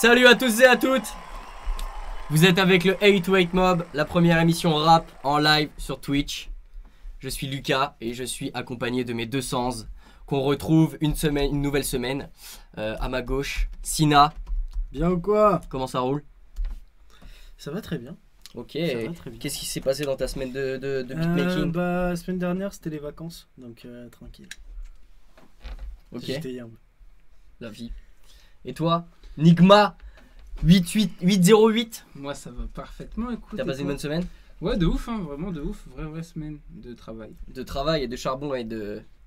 Salut à tous et à toutes. Vous êtes avec le 808 Mob, la première émission rap en live sur Twitch. Je suis Lucas et je suis accompagné de mes deux sens qu'on retrouve une nouvelle semaine. À ma gauche, Sina. Bien ou quoi? Comment ça roule? Ça va très bien. Ok, bien. Qu'est-ce qui s'est passé dans ta semaine de beatmaking? La semaine dernière c'était les vacances, donc tranquille. Ok, J'étais hier. la vie. Et toi, Nigma 808? Moi ça va parfaitement, écoute. T'as passé une bonne semaine? Ouais, de ouf, hein, vraiment de ouf. Vraie semaine de travail. De travail et de charbon et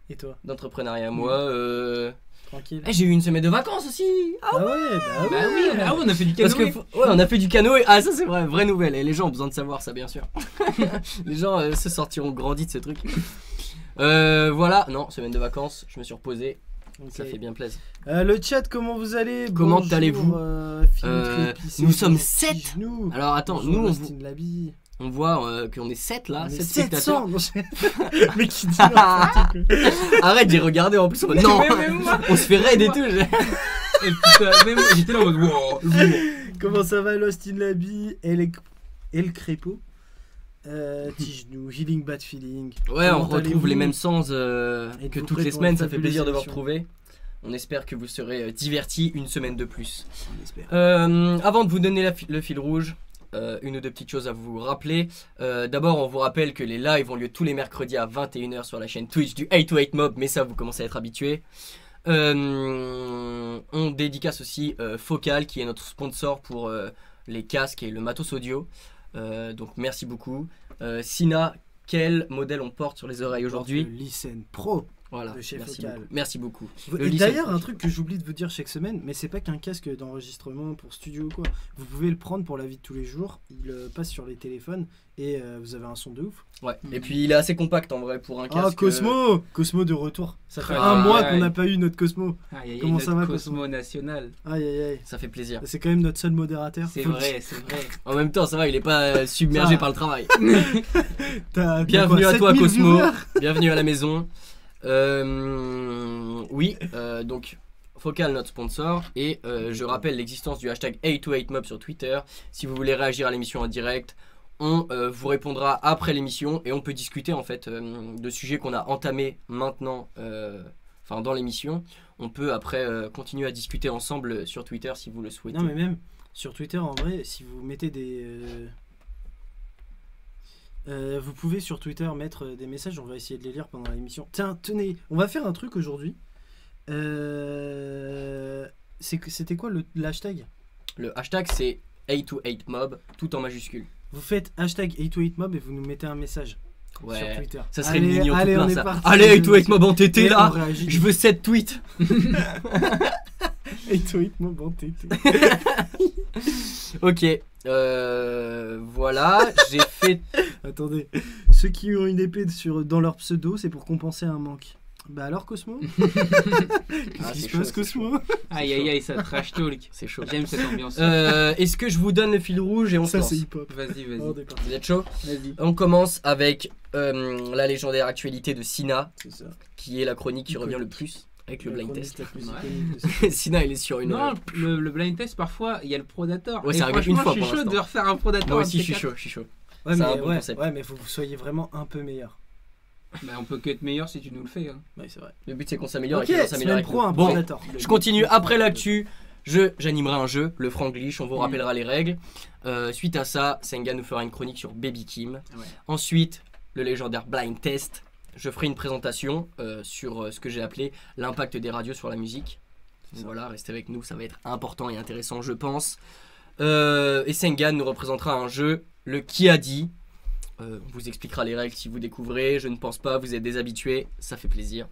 Et toi? d'entrepreneuriat. Moi, Tranquille. j'ai eu une semaine de vacances aussi. Ah ouais, bah oui, on a fait du Parce canoë. que, ouais, on a fait du canoë. Ah, ça c'est vrai, vraie nouvelle. Et les gens ont besoin de savoir ça, bien sûr. Les gens se sortiront grandis de ce truc. Voilà, non, semaine de vacances, je me suis reposé. Ok. Ça fait bien plaisir. Le chat, comment vous allez? Comment Bonjour, allez-vous? Nous sommes 7. Alors attends, nous on voit qu'on est 7 là, 7 spectateurs. 700. Mais qui dit n'importe quoi. Arrête, j'ai regardé en plus. Non, on se fait raid et tout. Et putain, même j'étais là en mode wow. Comment ça va, Lost in Labi, El Crépeau, Tigenou, Healing Bad Feeling. Ouais, on Comment retrouve allez-vous? les mêmes sens Et que vous toutes les prêtez semaines. pour Ça une fait plaisir de vous fabuleuse retrouver. On espère que vous serez divertis une semaine de plus. On espère. Avant de vous donner le fil rouge, une ou deux petites choses à vous rappeler. D'abord, on vous rappelle que les lives ont lieu tous les mercredis à 21h sur la chaîne Twitch du 808 Mob, mais ça, vous commencez à être habitués. On dédicace aussi Focal, qui est notre sponsor pour les casques et le matos audio. Donc, merci beaucoup. Sina, quel modèle on porte sur les oreilles aujourd'hui? Le Listen Pro. Voilà, de chez merci Focal. beaucoup. Merci beaucoup. Et d'ailleurs, un truc que j'oublie de vous dire chaque semaine, mais c'est pas qu'un casque d'enregistrement pour studio ou quoi. Vous pouvez le prendre pour la vie de tous les jours. Il passe sur les téléphones et vous avez un son de ouf. Ouais. Et puis il est assez compact en vrai pour un casque. Ah, Cosmo Cosmo de retour. Ça fait Ah, un mois aïe. qu'on n'a pas eu notre Cosmo. Comment ça va, Cosmo national. Aïe aïe aïe. Ça fait plaisir. C'est quand même notre seul modérateur. C'est Faut le vrai, c'est vrai. En même temps, ça va, il est pas submergé Ça. par le travail. T'as Bienvenue quoi, à toi 7000 Cosmo, viewers. bienvenue à la maison. Oui, donc Focal notre sponsor et je rappelle l'existence du hashtag 808mob sur Twitter. Si vous voulez réagir à l'émission en direct, on vous répondra après l'émission et on peut discuter en fait de sujets qu'on a entamés maintenant, enfin dans l'émission. On peut après continuer à discuter ensemble sur Twitter si vous le souhaitez. Non mais même sur Twitter en vrai, si vous mettez des... vous pouvez sur Twitter mettre des messages, on va essayer de les lire pendant l'émission. Tiens, tenez, on va faire un truc aujourd'hui. C'était quoi le hashtag? Le hashtag c'est 828mob, tout en majuscule. Vous faites hashtag 808mob et vous nous mettez un message sur Ouais, Twitter. ça serait Allez, mignon tout allez, plein on est ça. parti. Allez 828mob en TT Et on là. réagit. Je veux 7 tweets. 808mob en TT. Ok, voilà, j'ai fait. Attendez, ceux qui ont une épée dans leur pseudo, c'est pour compenser un manque. Bah alors Cosmo? Qu'est-ce qui c'est se passe chaud, Cosmo? Aïe aïe aïe, ça trash talk. C'est chaud. J'aime cette ambiance. Est-ce que je vous donne le fil rouge et on se Ça lance? c'est hip-hop. Vas-y, Oh, vas-y. d'accord. Vous êtes chaud? Vas-y. On commence avec la légendaire actualité de Sina, C'est ça. qui est la chronique qui revient le plus avec le La blind chronique test. la plus Ouais. iconique de ça. Sina, il est sur une. Non, le blind test, parfois, il y a le Predator. Ouais, Et ça arrive une franchement, fois je pour suis chaud l'instant. de refaire un Predator. Moi aussi, un je suis T4. chaud, je suis chaud. Ouais, C'est mais un bon concept. ouais, mais faut que vous soyez vraiment un peu meilleur. Bah, on peut que être meilleur si tu nous le fais. Hein. Ouais, c'est vrai. Le but c'est qu'on s'améliore Ok, et que les gens s'améliorent semaine avec pro, nous. un Bon, Predator. je continue après l'actu. J'animerai un jeu, le Franglish, on vous rappellera les règles. Suite à ça, Senga nous fera une chronique sur Baby Kim. Ouais. Ensuite, le légendaire blind test. Je ferai une présentation sur ce que j'ai appelé l'impact des radios sur la musique. Donc voilà, restez avec nous, ça va être important et intéressant, je pense. Et Senga nous représentera un jeu, le Qui a dit. On vous expliquera les règles si vous découvrez. Je ne pense pas, vous êtes des habitués, ça fait plaisir.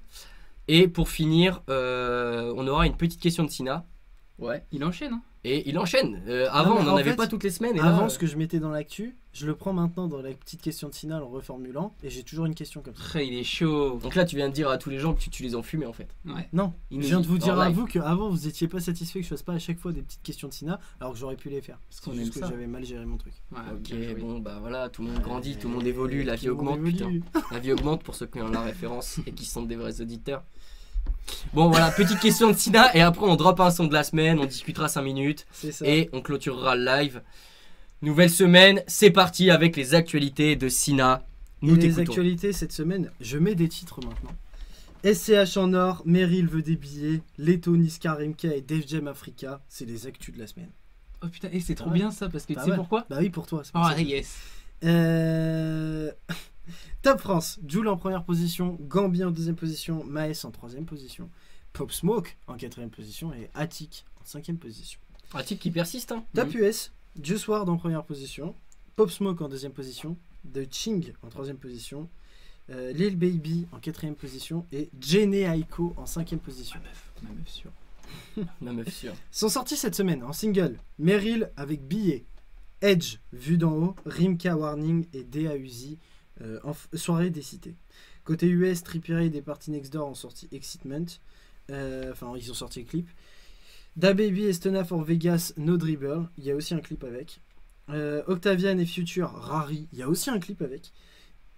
Et pour finir, on aura une petite question de Sina. Ouais. Il enchaîne, hein. Et il enchaîne. Avant, Non, mais on n'en en avait fait, pas toutes les semaines. Et là, Avant, ce que je mettais dans l'actu, je le prends maintenant dans la petite question de Sina en le reformulant. Et j'ai toujours une question comme ça. Après, il est chaud. Donc là, tu viens de dire à tous les gens que tu les enfumés en fait. Ouais. Non, Il je viens de vous en dire à live. vous qu'avant vous étiez pas satisfait que je fasse pas à chaque fois des petites questions de Sina alors que j'aurais pu les faire. Parce qu'on C'est aime juste que ça. j'avais mal géré mon truc. Ouais, Ok, bien joué. bon, bah voilà, tout le monde grandit, tout le monde évolue, la vie Tout le monde augmente, putain. évolue. La vie augmente pour ceux qui ont la référence et qui sont des vrais auditeurs. Bon voilà, petite question de Sina et après on drop un son de la semaine, on discutera 5 minutes C'est ça. et on clôturera le live. Nouvelle semaine, c'est parti avec les actualités de Sina. Nous Et les t'écoutons. actualités cette semaine, je mets des titres maintenant. SCH en or, Meryl veut des billets, Leto, Niska, Rimka et Def Jam Africa, c'est les actus de la semaine. Oh putain, et c'est trop Ah ouais. bien ça parce que Bah tu sais ouais. pourquoi? Bah oui, pour toi. c'est pour Ah ça. yes. Top France, Jul en première position, Gambi en deuxième position, Maes en troisième position, Pop Smoke en quatrième position et Attic en cinquième position. Un titre qui persiste hein. Top US, Juice WRLD en première position, Pop Smoke en deuxième position, The Ching en troisième position, Lil Baby en quatrième position et Jenny Aiko en cinquième position. Ma meuf sûre. Ma meuf sûre. Sont sortis cette semaine en single Meryl avec Billet, Edge Vue d'en haut, Rimka Warning et DA Uzi soirée des cités. Côté US, Trippie Redd et Party Next Door ont sorti Excitement, enfin ils ont sorti le clip. DaBaby et Stunna for Vegas No Dribble, il y a aussi un clip avec. Octavian et Future Rari, il y a aussi un clip avec.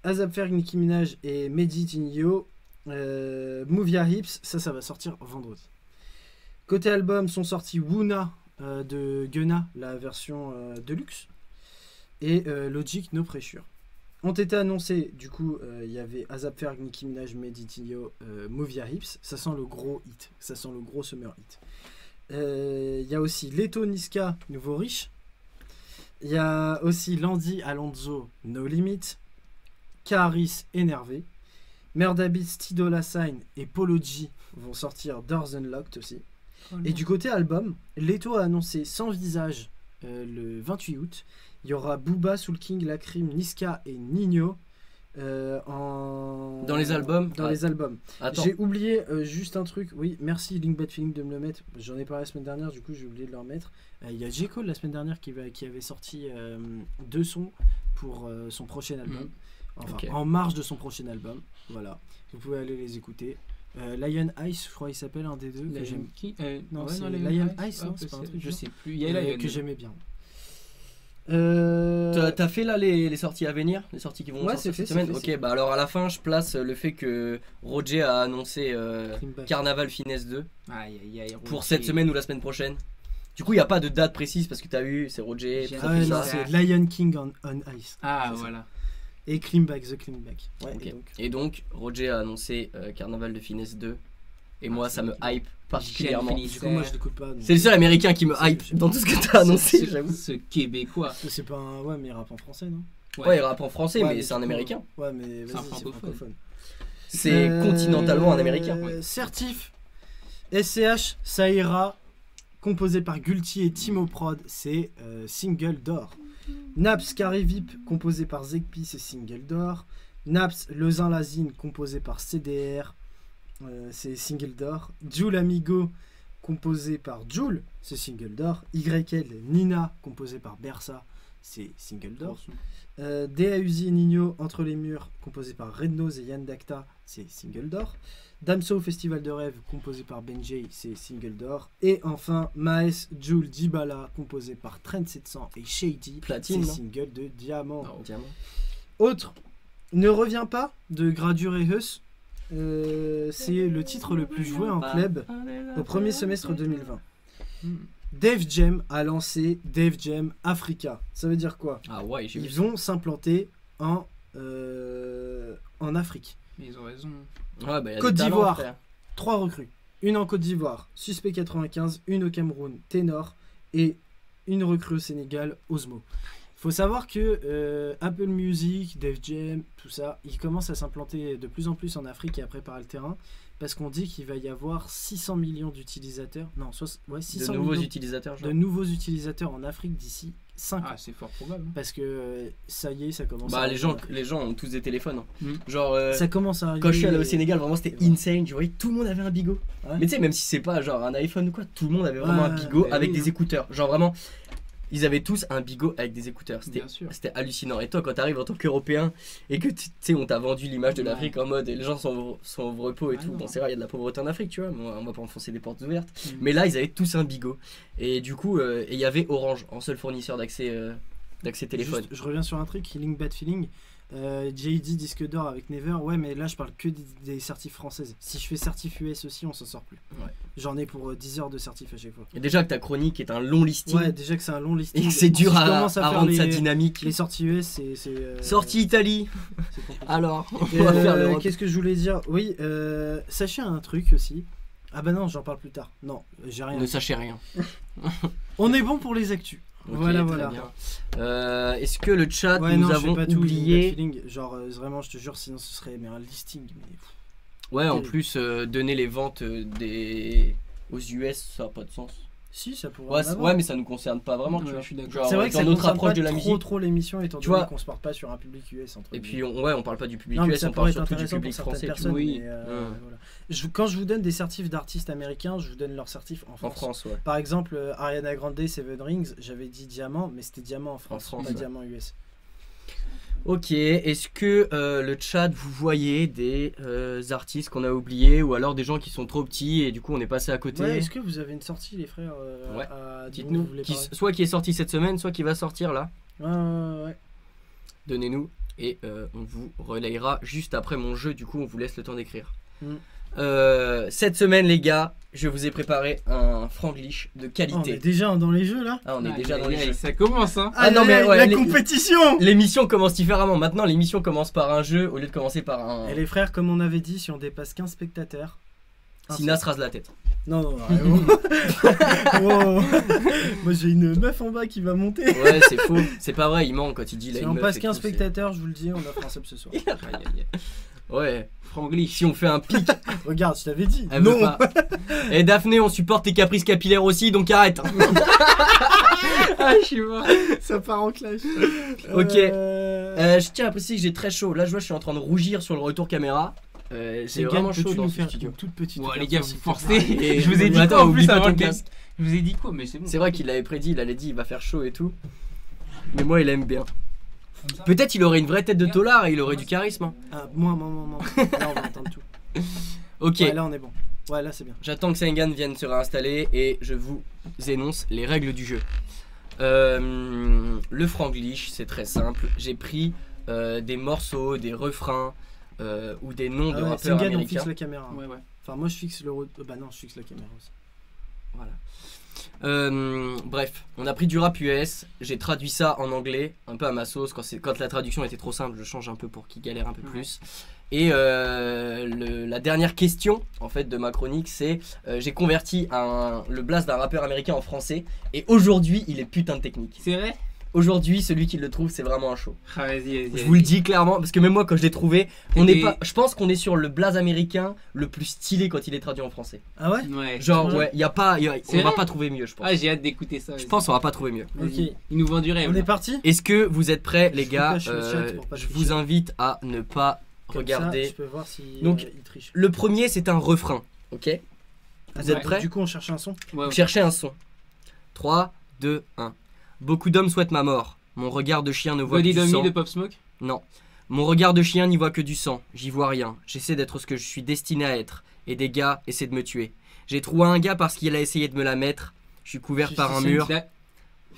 ASAP Ferg, Nicki Minaj et Mehdi Tinio, Move Ya Hips, ça va sortir vendredi. Côté album sont sortis Wuna de Gunna, la version deluxe, et Logic No Pressure. Ont été annoncés, du coup, il y avait ASAP Ferg, Nicki Minaj, Mehdi Tinio, Move Ya Hips, ça sent le gros hit, ça sent le gros summer hit. Il y a aussi Leto, Niska, Nouveau Riche. Il y a aussi Landy, Alonso, No Limit. Karis, Énervé. Merdabit, Tidola Sign et Polo G vont sortir Doors Unlocked aussi. Et du côté album, Leto a annoncé Sans Visage le 28 août. Il y aura Booba, Soul King, Lacrim, Niska et Nino Dans les albums. Dans les albums. Attends. J'ai oublié juste un truc. Oui, merci Link Bad Feeling de me le mettre. J'en ai parlé la semaine dernière, du coup j'ai oublié de le remettre. Il y a J. Cole la semaine dernière qui avait sorti 2 sons pour son prochain album. Enfin, Ok. en marge de son prochain album. Voilà. Vous pouvez aller les écouter. Lion Ice, je crois qu'il s'appelle un des deux. Que j'aime. Qui Non, ouais, c'est les Lion Ice, Ice, non, c'est pas un truc je genre. sais plus. Il y a Lion. Que j'aimais bien. T'as fait là les sorties à venir, les sorties qui vont Ouais, sortir c'est fait, cette semaine. c'est fait, Ok, bah alors à la fin, je place le fait que Roger a annoncé Clean Carnaval Finesse 2 Aïe aïe aïe. pour cette semaine ou la semaine prochaine. Du coup, il n'y a pas de date précise parce que t'as vu, c'est Roger. J'ai tout ça, Ah ouais, tout non, ça. c'est Lion King on Ice. Ah C'est ça. voilà. Et Cleanback, The Cleanback. Ouais, Ok. et donc. Et donc, Roger a annoncé Carnaval de Finesse 2. Et moi, ça me hype J'aime particulièrement. Finesse. Du coup, moi je l'écoute pas. donc- C'est le seul américain qui me hype dans tout ce que t'as annoncé, j'avoue. Ce Québécois. C'est pas un. Ouais, mais il rappe en français, non? Ouais, il rappe en français, Ouais, mais c'est un du coup, américain. Ouais, mais C'est un vas-y, c'est francophone. francophone. C'est continentalement un américain. Certif. SCH, ça ira. Composé par Gulti et Timo Prod, c'est single d'or. Naps Carré VIP, composé par Zekpi, c'est single d'or. Naps Lezin Lazine, composé par CDR, c'est single d'or. Joule Amigo, composé par Joule, c'est single d'or. YL Nina, composé par Bersa, c'est single d'or. DA Uzi et Nino, Entre les murs, composé par Red Nose et Yann Dakta, c'est single d'or. Damso Festival de rêve, composé par Benjay, c'est single d'or. Et enfin, Maes Joule Dibala, composé par Trent 700 et Shady, Platine, c'est non single de diamant. Non, diamant. Autre, Ne reviens pas de Gradure et Huss. C'est le titre le plus joué en club au premier semestre 2020. Def Jam a lancé Def Jam Africa. Ça veut dire quoi? Ah ouais, j'ai vu Ils ça. vont s'implanter en Afrique. Mais ils ont raison. Ouais, bah, y a Côte des talents, d'Ivoire. frère. 3 recrues. Une en Côte d'Ivoire, Suspect 95, une au Cameroun, Ténor, et une recrue au Sénégal, Osmo. Faut savoir que Apple Music, Def Jam, tout ça, ils commencent à s'implanter de plus en plus en Afrique et à préparer le terrain, parce qu'on dit qu'il va y avoir 600 millions d'utilisateurs, non, ouais, De 600 nouveaux millions utilisateurs, genre. de nouveaux utilisateurs en Afrique d'ici 5 ans. Ah, c'est fort probable. Parce que ça y est, ça commence Bah, à... les gens ont tous des téléphones. hein. Mm. Genre, Ça commence à arriver. quand je suis allé au Sénégal, vraiment c'était et voilà. insane. Tu voyais, tout le monde avait un bigot. Ouais. Mais tu sais, même si c'est pas genre un iPhone ou quoi, tout le monde avait vraiment un Ouais, bigot bah avec oui, des hein. écouteurs. Genre vraiment, ils avaient tous un bigot avec des écouteurs. Bien sûr. C'était hallucinant. Et toi, quand t'arrives en tant qu'Européen et que tu sais, on t'a vendu l'image de Ouais. l'Afrique en mode les gens sont au repos et Ah tout. non. Bon, c'est vrai, il y a de la pauvreté en Afrique, tu vois. Mais on va pas enfoncer des portes ouvertes. Mm. Mais là, ils avaient tous un bigot. Et du coup, et il y avait Orange en seul fournisseur d'accès téléphone. Juste, je reviens sur un truc, Link Bad Feeling. JD disque d'or avec Never. Ouais, mais là je parle que des certifs françaises. Si je fais certif US aussi, on s'en sort plus. Ouais. J'en ai pour 10 heures de certif à chaque fois. Et déjà que ta chronique est un long listing. Ouais, déjà que c'est un long listing. Et que c'est dur Si je à commence faire rendre sa dynamique. Les sorties US, c'est Sortie Italie. c'est compliqué. Alors, Et, on va faire l'Europe. qu'est-ce que je voulais dire? Oui, sachez un truc aussi. Ah bah non, j'en parle plus tard. Non, j'ai rien. Ne sachez rien. On est bon pour les actus. Ok, voilà, très voilà. bien. Est-ce que le chat, Ouais, nous non, je avons fais pas tout, oublié j'ai pas de feeling. Genre, vraiment, je te jure, sinon ce serait un listing. Mais... Ouais, en Ok. plus, donner les ventes aux US, ça n'a pas de sens. Si, ça pourrait. Ouais, en avoir. ouais, mais ça nous concerne pas vraiment, tu Ouais, vois. je suis d'accord. Genre, C'est vrai que dans ça notre concerne approche pas de la musique. trop l'émission étant Tu donné vois. qu'on se part pas sur un public US entre Et guillemets. puis, on parle pas du public non, mais US, ça on pourrait parle être surtout du intéressant public pour certaines français. personnes. Oui. Mais, Hum. voilà. Quand je vous donne des certifs d'artistes américains, je vous donne leurs certifs en En France. France, ouais. Par exemple, Ariana Grande, Seven Rings, j'avais dit diamant, mais c'était diamant en France, France, pas ouais. diamant US. Ok, est-ce que le chat, vous voyez des artistes qu'on a oubliés ou alors des gens qui sont trop petits et du coup on est passé à côté? Ouais, est-ce que vous avez une sortie, les frères Ouais. dont vous Dites-nous, voulez parler soit qui est sorti cette semaine, soit qui va sortir là. Ouais. Donnez-nous et on vous relayera juste après mon jeu, du coup on vous laisse le temps d'écrire. Mm. Cette semaine les gars, je vous ai préparé un franglish de Oh, on est qualité. déjà dans les jeux là. Ah, on est Aïe, déjà aïe, dans les aïe, jeux. Ça commence, hein. Ah, non, mais Aïe, ouais, la les- compétition. L'émission commence différemment. Maintenant l'émission commence par un jeu au lieu de commencer par un... Et les frères, comme on avait dit, si on dépasse 15 spectateurs. Sina se rase la tête. Non, non, non. Wow. Moi j'ai une meuf en bas qui va monter. Ouais, c'est faux. C'est pas vrai, il ment quand il dit il a Si une on meuf passe et 15 tout, c'est- spectateurs, je vous le dis, on offre un sub ce soir. Aïe, aïe, aïe. Ouais. Franglish. Si on fait un pic, Regarde, je t'avais dit. elle veut pas. Et Daphné, on supporte tes caprices capillaires aussi, donc arrête. Ah, je suis mort. Ça part en clash. Ok. Je tiens à préciser que j'ai très chaud. Là, je vois, je suis en train de rougir sur le retour caméra. J'ai vraiment chaud dans nous ce faire studio. une toute petite. Ouais, les gars, vous ouverture, forcez. s'il te plaît. Et- Je vous ai dit Attends, quoi en oublie plus pas avant ton le casque. Je vous ai dit quoi, mais c'est bon. C'est vrai qu'il l'avait prédit, il allait dire il va faire chaud et tout. Mais moi, il aime bien. Peut-être il aurait une vraie tête de tolard et il aurait du charisme. Hein. Ah, moi. Là, on va entendre tout. Ok, Ouais, là, on est bon. Ouais, là, c'est bien. j'attends que Sengan vienne se réinstaller et je vous énonce les règles du jeu. Le franglish, c'est très simple. J'ai pris des morceaux, des refrains ou des noms de Ah ouais, rappeurs Sengan, on américains. fixe la caméra. Ouais, ouais. Enfin, moi, je fixe le. Bah non, je fixe la caméra aussi. Voilà. Bref, on a pris du rap US, j'ai traduit ça en anglais, un peu à ma sauce. Quand la traduction était trop simple, je change un peu pour qu'il galère un peu plus. Et la dernière question en fait de ma chronique, c'est j'ai converti le blast d'un rappeur américain en français et aujourd'hui il est putain de technique. C'est vrai? Aujourd'hui, celui qui le trouve, c'est vraiment un show. Ah, vas-y. Je vous le dis clairement parce que même moi quand je l'ai trouvé, C'était- je pense qu'on est sur le blaze américain le plus stylé quand il est traduit en français. Ah ouais? Ouais. Genre Ouais. on va vrai pas trouver mieux, je pense. Ah, j'ai hâte d'écouter ça. Je pense qu'on va pas trouver mieux. Vas-y. Ok. Il nous vend du rêve. On est là. parti? Est-ce que vous êtes prêts les Je gars? vous cache le chat pour pas Je tricher. vous invite à ne pas Comme regarder. ça, je peux voir si Donc, il triche. Le premier c'est un refrain, ok? Vous êtes Ouais, prêts? Du coup, on cherche un son. Ouais, Vous cherchez un son. 3, 2, 1. Beaucoup d'hommes souhaitent ma mort. Mon regard de chien ne voit que Body du Dummy sang. de Pop Smoke. Non. Mon regard de chien n'y voit que du sang. J'y vois rien. J'essaie d'être ce que je suis destiné à être. Et des gars essaient de me tuer. J'ai trouvé un gars parce qu'il a essayé de me la mettre. Je suis couvert par un 50 mur.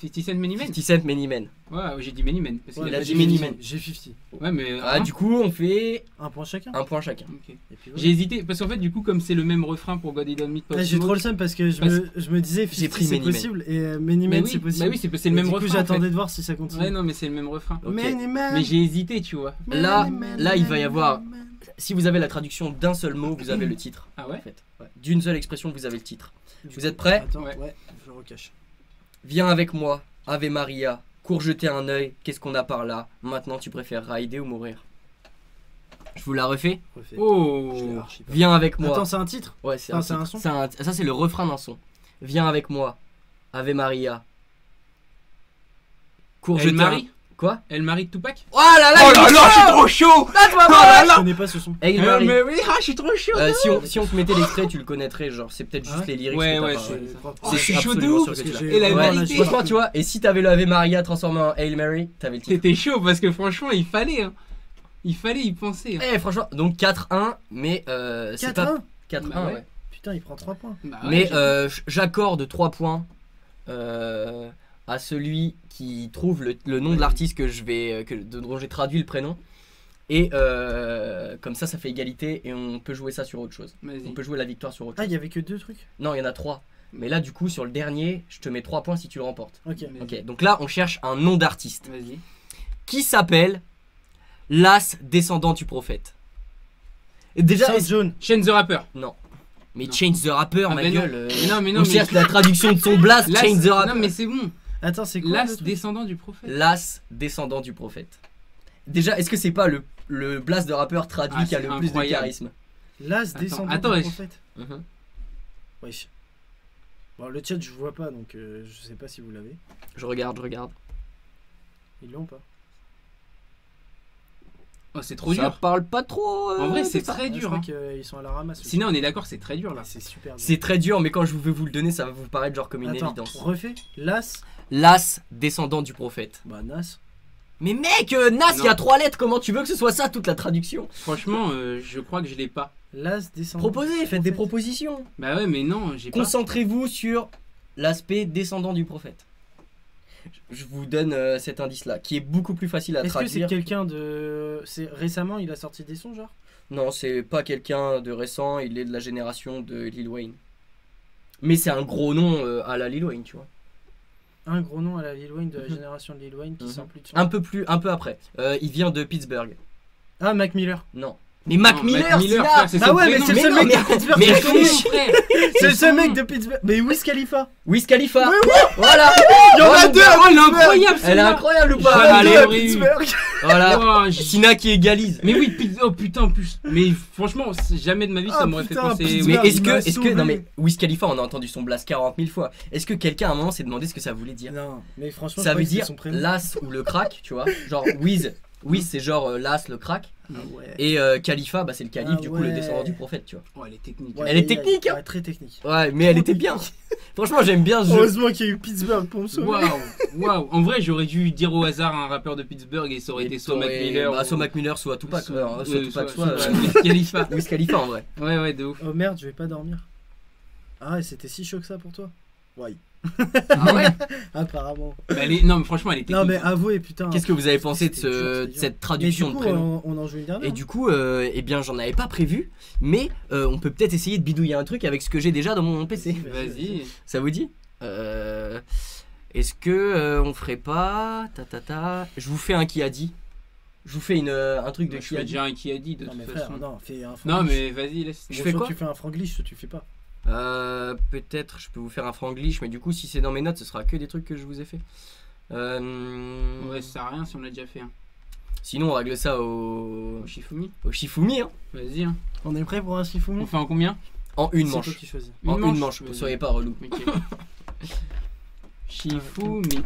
50 Cent Many Men. 50 Cent Many Men. Ouais, j'ai dit Many Men. Parce Ouais, qu'il il a pas dit dit Many Men. Men. J'ai 50. Ouais, mais. Ah, du coup, on fait Un point chacun. un point chacun. Ok. Et puis voilà. J'ai hésité parce qu'en fait, du coup, comme c'est le même refrain pour God Dummy de Pop Ah, j'ai trop le Smoke. seum parce que je me disais J'ai 50 pris c'est Many Men. possible et Many Mais Men oui, c'est possible. bah oui, c'est le Et même du coup, refrain. en j'attendais fait. de voir si ça continue. Ouais, non, mais c'est le même refrain. Ok. Many Men. Mais j'ai hésité, tu vois. Là, Many Men, là, il va y Many avoir- Men. Si vous avez la traduction d'un seul mot, vous avez le titre. Ah En ouais? fait. Ouais. D'une seule expression, vous avez le titre. Du Vous coup, êtes prêts? Attends, Ouais. ouais, je le recache. Viens avec moi, Ave Maria. Cours jeter un œil. Qu'est-ce qu'on a par là? Maintenant, tu préfères rider ou mourir? Je vous la refais? Refais. Oh! Je l'ai archi pas. Viens avec moi. Attends, c'est un titre? Ouais, c'est Ah, un, c'est un titre. son Ça, c'est le refrain d'un son. Viens avec moi, Ave Maria. Cours Elle jeter un... Marie? Quoi? Elle Marie de Tupac? Oh là là, il est chaud trop chaud! Là, toi, Oh voilà. là Je connais pas ce son. Hail Mary. Mais oui, je suis trop chaud! Si on te mettait l'extrait, tu le connaîtrais. Genre, c'est peut-être juste Ah ouais les lyrics. Ouais, que t'as ouais, pas- c'est- Oh, je suis chaud de absolument ouf, sûr parce que que tu l'as. j'ai- Et la ouais, vérité. là, je- Franchement, tu vois, et si t'avais le Ave Maria transformé en Hail Mary, t'avais le titre. C'était chaud parce que franchement, il fallait. Hein. Il fallait y penser. Hein. Eh, franchement, donc 4-1, mais c'est pas 4-1. 4-1, Bah ouais. ouais. Putain, il prend 3 points. Bah ouais, Mais j'ai- j'accorde 3 points à celui qui trouve le nom de l'artiste dont j'ai traduit le prénom. Et comme ça fait égalité et on peut jouer ça sur autre chose. On Vas-y. peut jouer la victoire sur autre Ah, chose. il y avait que 2 trucs. Non, il y en a 3. Mais là, du coup, sur le dernier, je te mets 3 points si tu le remportes. Ok. Vas-y. Ok, donc là, on cherche un nom d'artiste Vas-y. qui s'appelle l'As descendant du prophète. Et déjà, South Zone. Shane the Rapper. non. Mais Non. Change the Rapper, Ah, ma bah non. gueule. Mais non, on cherche la traduction de son blast, L'as- Change the Rapper. Non, mais c'est bon. Attends, c'est quoi le L'as truc descendant du prophète. L'As descendant du prophète. Déjà, est-ce que c'est pas le blast de rappeur traduit Ah, qui a c'est le plus de incroyable. charisme? L'as descendant attends, du wesh. prophète. Mhm. Wesh. Bon, le chat, je vois pas, donc je sais pas si vous l'avez. Je regarde. Ils l'ont pas. Oh, c'est trop Ça dur. parle pas trop. En vrai, c'est de ça. très Je dur. crois Hein. qu'ils sont à la ramasse. aussi. Sinon, on est d'accord, c'est très dur là. Ah, c'est super dur. C'est très dur, mais quand je vais vous le donner, ça va vous paraître genre comme une Attends, évidence. refais. L'as. L'As descendant du prophète. Bah, Nas. Mais mec, Nas, il y a Non. 3 lettres, comment tu veux que ce soit ça toute la traduction? Franchement, je crois que je l'ai pas. L'as descendant. Proposez, du faites des prophète. propositions. Bah ouais, mais non, j'ai pas. Concentrez-vous sur l'aspect descendant du prophète. Je vous donne cet indice-là, qui est beaucoup plus facile à Est-ce que c'est traduire. quelqu'un de. C'est récemment, il a sorti des sons, genre Non, c'est pas quelqu'un de récent, il est de la génération de Lil Wayne. Mais c'est un gros nom à la Lil Wayne, tu vois. Un gros nom à la Lil Wayne de la Mhm. génération de Lil Wayne qui Mhm. sort plus de sons. Un peu après. Il vient de Pittsburgh. Ah, Mac Miller. Non. Mais Mac Non, Miller, Sina frère, c'est Bah son ouais, mais prénom. c'est le seul non, mec mais- de Pittsburgh. mais que je C'est connais. son frère. C'est le son seul nom. mec de Pittsburgh. Mais Wiz Khalifa. Wiz Khalifa. Ouais, Voilà. Il y en Oh, a mon deux gars, à oh, il est Pittsburgh. incroyable Elle est celui-là. incroyable ou Il y en pas? a Allez, deux à oui. Pittsburgh. Voilà. Oh, Sina qui égalise. Mais oui, oh putain, en plus. Mais franchement, jamais de ma vie ça Ah, m'aurait fait putain, penser. Pittsburgh. Mais Oui. est-ce il m'a que, non sauvé. mais Wiz Khalifa, on a entendu son blast 40 000 fois. Est-ce que quelqu'un à un moment s'est demandé ce que ça voulait dire? Non, mais franchement, Ça je crois veut que c'est dire son prénom. l'as ou le crack, tu vois. Genre Wiz, c'est genre l'as, le crack. Ah ouais. Et Khalifa, bah c'est le calife, Ah du coup le ouais. descendant du prophète, tu vois. Oh, elle est technique. Ouais, Elle est ouais, technique, hein. ouais, très technique. Ouais, mais elle était bien. Franchement, j'aime bien ce jeu. Heureusement qu'il y a eu Pittsburgh pour me sauver. Waouh. En vrai, j'aurais dû dire au hasard un rappeur de Pittsburgh et ça aurait été soit Mac Miller. Bah, ou- soit Mac Miller, soit Tupac. soit- Soit Tupac, soit Wiz Khalifa. Wiz Khalifa en vrai. Ouais, de ouf. Oh merde, je vais pas dormir. Ah, et c'était si chaud que ça pour toi? Ouais. Ah ouais. Apparemment. Bah, non, mais franchement, elle est technique. Non, mais avouez, putain. Qu'est-ce que vous avez pensé de, C'était dur, c'était de dur. cette Mais traduction du de coup, prénom? on en joue une dernière. Et du coup, eh bien, j'en avais pas prévu, mais on peut peut-être essayer de bidouiller un truc avec ce que j'ai déjà dans mon PC. Vas-y. Ça vous dit? Est-ce que on ferait pas je vous fais un qui a dit. Je vous fais un truc de Je qui fais a dit. déjà un qui a dit de Non, mais toute frère, façon. non, fais un Non, franglish. mais vas-y, laisse. Je Bon, fais soit quoi tu fais un franglish, soit tu fais pas. Peut-être je peux vous faire un franglish, mais du coup si c'est dans mes notes, ce sera que des trucs que je vous ai fait. Ouais, ça sert à rien si on l'a déjà fait. Hein. Sinon on règle ça au Au Shifumi. Shifumi hein. Vas-y. Hein. On est prêt pour un Shifumi? On fait en combien? En une C'est toi manche. qui choisis. En une manche, manche, vas-y. soyez pas relou. Ok. Shifumi.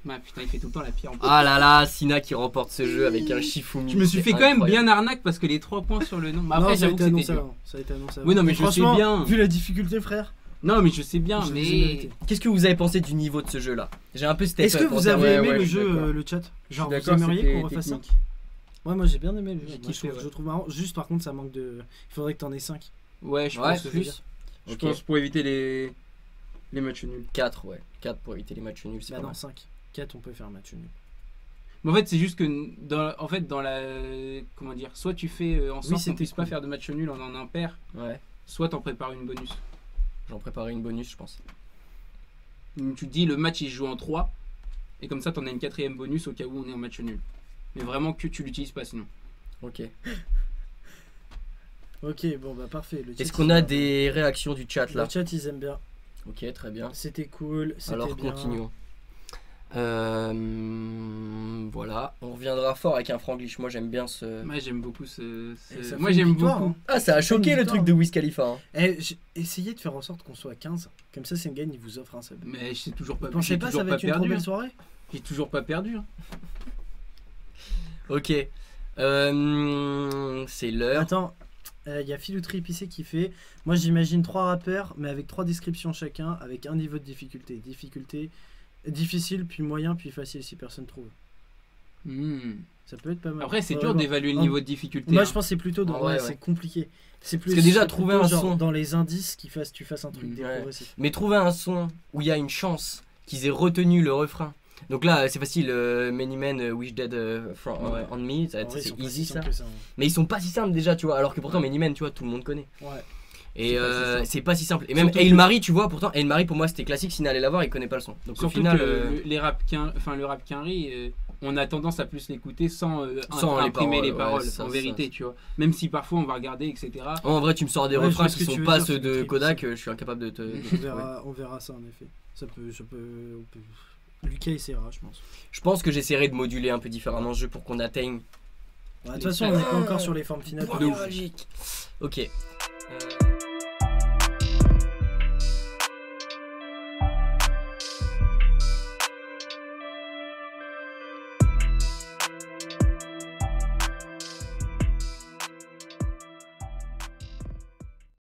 Ah putain, il fait tout le temps la pire en plus. Ah là là, Sina qui remporte ce jeu avec un Shifumi. Je me suis C'est fait quand même incroyable. bien arnaque parce que les 3 points sur le nom. Bah, après, Non, ça a j'avoue été que c'était annoncé dur. avant. Ça a été annoncé Oui, non, mais avant. je sais Franchement, bien. vu la difficulté, frère. Non, mais je sais bien, je mais. les ai mérités. Qu'est-ce que vous avez pensé du niveau de ce jeu là? J'ai un peu step Est-ce que up pour vous dire, avez ouais, aimé ouais, le je suis jeu, d'accord. le chat? Genre, vous d'accord, aimeriez c'était qu'on refasse ça? technique. Ouais, moi j'ai bien aimé le jeu. J'ai Moi, kiffé, je ouais. trouve marrant. Juste par contre, ça manque de. Il faudrait que t'en aies 5. Ouais, je Ouais, pense. plus. Je Ok. pense pour éviter les matchs nuls. 4, ouais. 4 pour éviter les matchs nuls, c'est Bah pas non, mal. 5. 4, on peut faire un match nul. Mais en fait, c'est juste que dans la. Comment dire? Soit tu fais en sorte qu'on c'était puisse pas cool. faire de match nul en impair, Ouais, soit t'en prépares une bonus. j'en préparais une bonus, je pense. Donc, tu te dis le match il se joue en 3, et comme ça t'en as une 4ème bonus au cas où on est en match nul. Mais vraiment que tu l'utilises pas sinon. Ok. Ok, bon bah parfait. Le chat, Est-ce qu'on ils a aiment des réactions du chat bien. là? Le chat, ils aiment bien. Ok, très bien. C'était cool. C'était Alors bien. continuons. Voilà, on reviendra fort avec un franglish. Moi j'aime bien ce. Moi j'aime beaucoup Et ça Moi fait une j'aime victoire, beaucoup. hein. Ah, ça a choqué une le victoire, truc de Wiz Khalifa. Hein. Essayez de faire en sorte qu'on soit à 15. Comme ça, Sengen, il vous offre un sub. Mais je sais toujours pas. Vous pensez j'ai pas ça toujours va pas être une trop perdu. belle Hein. soirée? J'ai toujours pas perdu. Hein. Ok. C'est l'heure. Attends, il y a Filouterie Épicé qui fait. Moi, j'imagine 3 rappeurs, mais avec 3 descriptions chacun, avec un niveau de difficulté. Difficulté difficile, puis moyen, puis facile si personne trouve. Hmm. Ça peut être pas mal. Après c'est Ouais, dur bon. d'évaluer le En- niveau de difficulté. Moi, hein. je pense que c'est plutôt dans. Ah ouais, ouais, ouais. c'est compliqué. C'est plus. Parce que déjà, c'est trouver plutôt un genre son. dans les indices tu fasses un truc Ouais. progressif. Mais trouver un son où il y a une chance qu'ils aient retenu le refrain Donc là, c'est facile. Many Men Wish Dead Ouais. on Me, En vrai, ils c'est sont pas easy si ça. simples que ça, hein. Mais ils sont pas si simples déjà, tu vois. Alors que pourtant, Many Men, tu vois, tout le monde connaît. Ouais. Et C'est pas si simple. c'est pas si simple. Et même Surtout Hail que- Mary, tu vois, pourtant, Hail Mary pour moi c'était classique. S'il allait la voir, il connaît pas le son. Donc au Surtout final. que le rap Quinry, on a tendance à plus l'écouter sans, Sans les imprimer paroles, les paroles, ouais, ça, en ça, vérité, tu vois. Même si parfois on va regarder, etc. En vrai, tu me sors des Ouais, je refrains vois ce qui que tu sont veux pas dire, ceux c'est de le trip, Kodak, ça. je suis incapable de te. On verra ça en effet. Ça peut, on peut- Lucas essaiera, je pense. Je pense que j'essaierai de moduler un peu différemment ce jeu pour qu'on atteigne. Ouais, de toute façon, on n'est pas encore sur les formes finales. Point biologique. Ok.